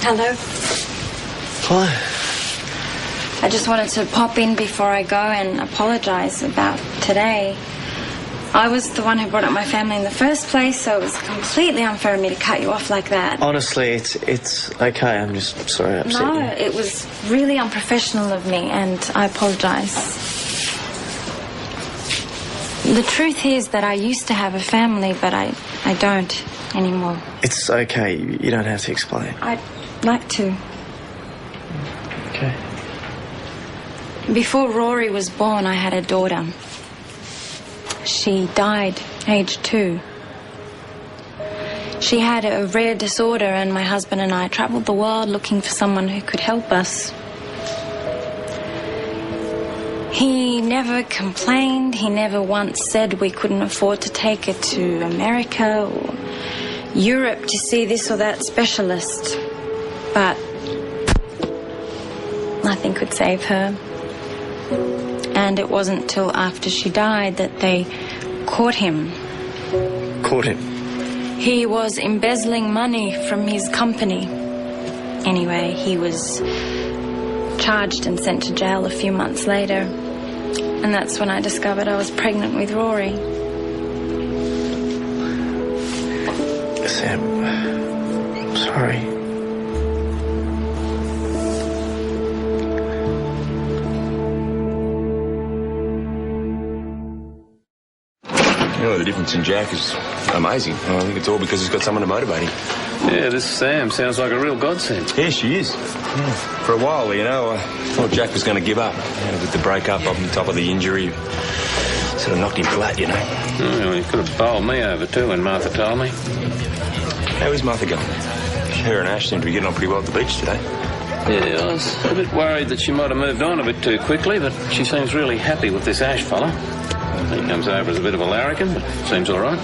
Hello. Hi. I just wanted to pop in before I go and apologise about today. I was the one who brought up my family in the first place, so it was completely unfair of me to cut you off like that. Honestly, it's okay. I'm just sorry I upset you. No, it was really unprofessional of me, and I apologise. The truth is that I used to have a family, but I don't anymore. It's okay. You don't have to explain. I'd like to. Okay. Before Rory was born, I had a daughter. She died, aged 2. She had a rare disorder, and my husband and I travelled the world looking for someone who could help us. He never complained. He never once said we couldn't afford to take her to America or Europe to see this or that specialist. But nothing could save her. And it wasn't till after she died that they caught him. Caught him? He was embezzling money from his company. Anyway, he was charged and sent to jail a few months later. And that's when I discovered I was pregnant with Rory. Sam, I'm sorry. You know, the difference in Jack is amazing. I think it's all because he's got someone to motivate him. Yeah, this Sam sounds like a real godsend. Yeah, she is. Yeah. For a while, you know, I thought Jack was going to give up. You know, with the break-up on top of the injury, sort of knocked him flat, you know. Oh, well, he could have bowled me over too when Martha told me. How is Martha going? Her and Ash seem to be getting on pretty well at the beach today. Yeah, I was a bit worried that she might have moved on a bit too quickly, but she seems really happy with this Ash fella. He comes over as a bit of a larrikin, but seems all right.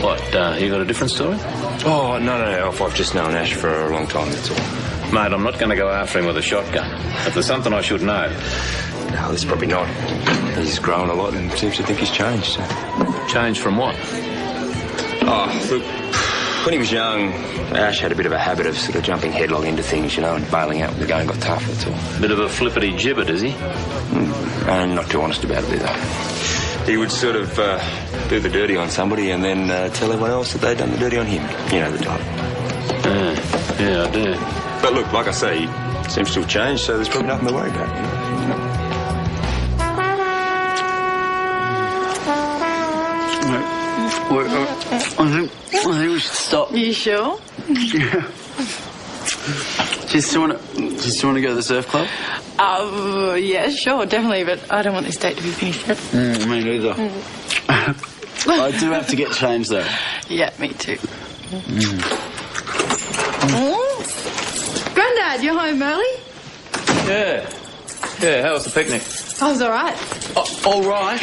What, you got a different story? Oh, no. I've just known Ash for a long time, that's all. Mate, I'm not going to go after him with a shotgun. If there's something I should know. No, there's probably not. He's grown a lot and seems to think he's changed. So. Changed from what? Oh, look, when he was young, Ash had a bit of a habit of sort of jumping headlong into things, you know, and bailing out when the going got tough, that's all. Bit of a flippity-gibbet, is he? And not too honest about it either. He would sort of do the dirty on somebody and then tell everyone else that they'd done the dirty on him. You know the type. Yeah, I do. But look, like I say, he seems to have changed, so there's probably nothing to worry about, you know. I think we should stop. You sure? Yeah. Do you still want to go to the surf club? Yeah, sure, definitely, but I don't want this date to be finished yet. Me neither. I do have to get changed, though. Yeah, me too. Grandad, you're home early? Yeah, how was the picnic? I was all right. All right.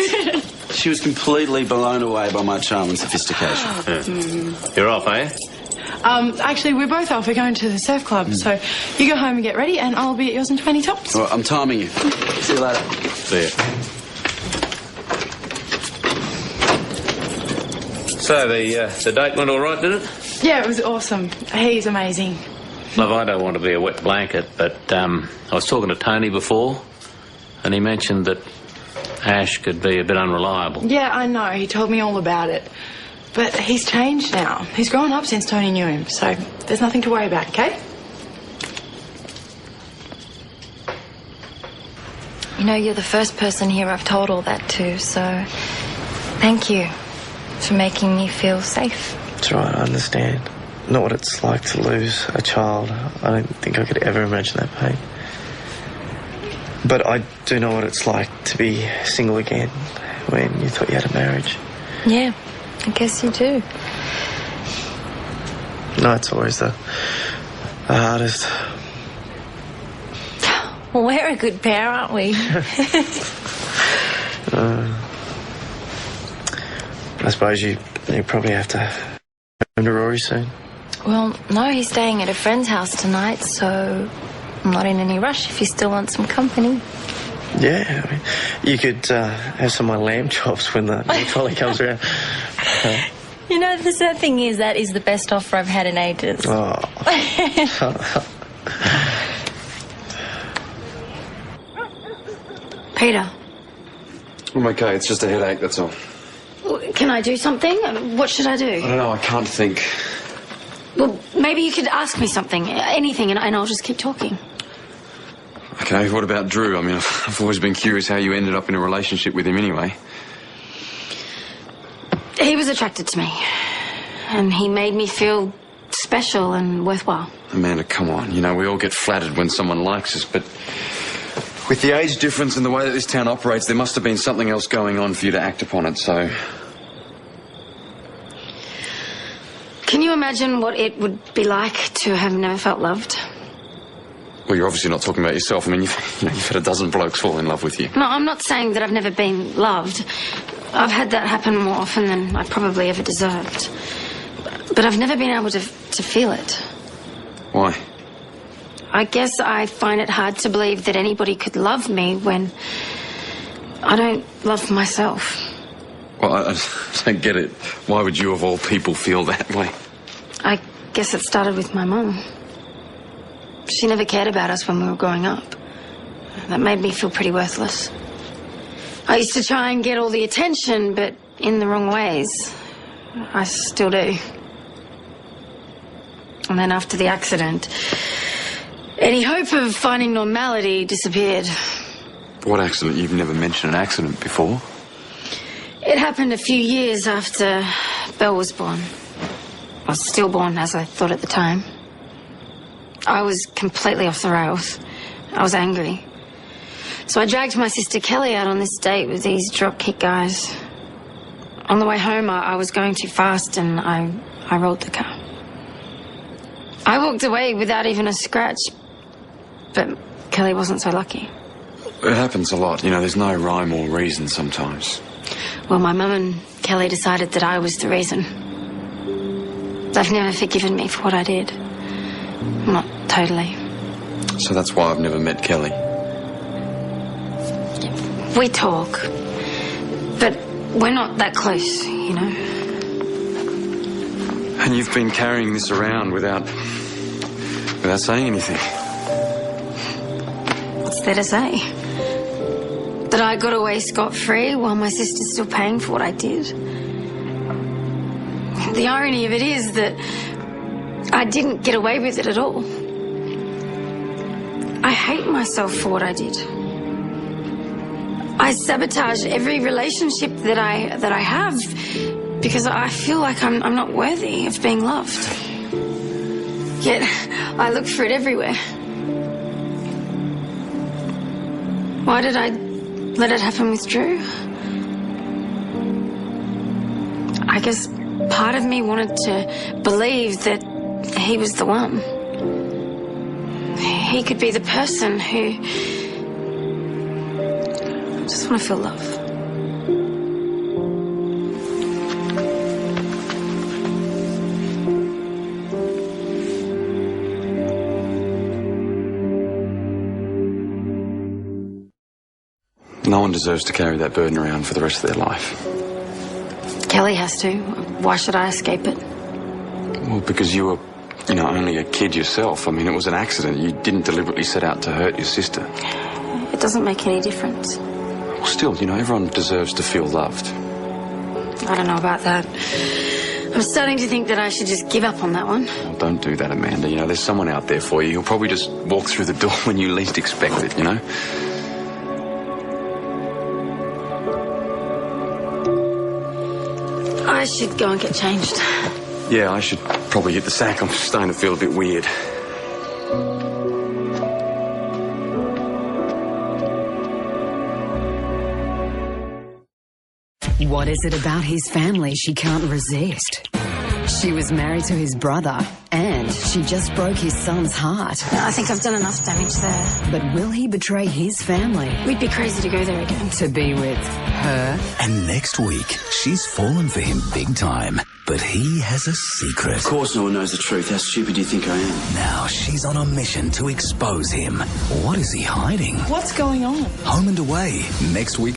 She was completely blown away by my charm and sophistication. You're off, eh? Actually, we're both off. We're going to the surf club, so you go home and get ready, and I'll be at yours in 20 tops. Well, I'm timing you. See you later. See ya. So, the date went all right, did it? Yeah, it was awesome. He's amazing. Love, I don't want to be a wet blanket, but I was talking to Tony before, and he mentioned that Ash could be a bit unreliable. Yeah, I know. He told me all about it. But he's changed now. He's grown up since Tony knew him, so there's nothing to worry about, okay? You know, you're the first person here I've told all that to, so thank you for making me feel safe. It's right, I understand. Not what it's like to lose a child. I don't think I could ever imagine that pain. But I do know what it's like to be single again when you thought you had a marriage. Yeah, I guess you do. No, it's always the hardest. Well, we're a good pair, aren't we? I suppose you probably have to home to Rory soon. Well, no, he's staying at a friend's house tonight, so I'm not in any rush if you still want some company. Yeah, I mean, you could have some of my lamb chops when the trolley comes around. You know, the sad thing is that is the best offer I've had in ages. Oh. Peter, I'm okay. It's just a headache, that's all. can I do something? What should I do? I don't know. I can't think. Well, maybe you could ask me something, anything, and I'll just keep talking. Okay, what about Drew? I mean, I've always been curious how you ended up in a relationship with him anyway. He was attracted to me, and he made me feel special and worthwhile. Amanda, come on. You know, we all get flattered when someone likes us, but with the age difference and the way that this town operates, there must have been something else going on for you to act upon it, so... Can you imagine what it would be like to have never felt loved? Well, you're obviously not talking about yourself. I mean, you've had a dozen blokes fall in love with you. No, I'm not saying that I've never been loved. I've had that happen more often than I probably ever deserved. But I've never been able to feel it. Why? I guess I find it hard to believe that anybody could love me when I don't love myself. Well, I don't get it. Why would you, of all people, feel that way? I guess it started with my mum. She never cared about us when we were growing up. That made me feel pretty worthless. I used to try and get all the attention, but in the wrong ways. I still do. And then after the accident, any hope of finding normality disappeared. What accident? You've never mentioned an accident before. It happened a few years after Belle was born. Well, stillborn, as I thought at the time. I was completely off the rails. I was angry. So I dragged my sister Kelly out on this date with these dropkick guys. On the way home, I was going too fast and I rolled the car. I walked away without even a scratch, but Kelly wasn't so lucky. It happens a lot. You know, there's no rhyme or reason sometimes. Well, my mum and Kelly decided that I was the reason. They've never forgiven me for what I did. Not totally. So that's why I've never met Kelly. We talk, but we're not that close, you know. And you've been carrying this around without saying anything. What's there to say? That I got away scot-free while my sister's still paying for what I did? The irony of it is that I didn't get away with it at all. I hate myself for what I did. I sabotage every relationship that I have because I feel like I'm not worthy of being loved. Yet I look for it everywhere. Why did I let it happen with Drew? I guess part of me wanted to believe that he was the one. He could be the person who... I just want to feel love. No one deserves to carry that burden around for the rest of their life. Kelly has to. Why should I escape it? Well, because you were, only a kid yourself. I mean, it was an accident. You didn't deliberately set out to hurt your sister. It doesn't make any difference. Well, still, everyone deserves to feel loved. I don't know about that. I'm starting to think that I should just give up on that one. Well, don't do that, Amanda. There's someone out there for you who'll probably just walk through the door when you least expect it, I should go and get changed. Yeah, I should probably hit the sack. I'm starting to feel a bit weird. What is it about his family she can't resist? She was married to his brother, and she just broke his son's heart. I think I've done enough damage there. But will he betray his family? We'd be crazy to go there again. To be with her? And next week, she's fallen for him big time, but he has a secret. Of course no one knows the truth. How stupid do you think I am? Now she's on a mission to expose him. What is he hiding? What's going on? Home and Away, next week.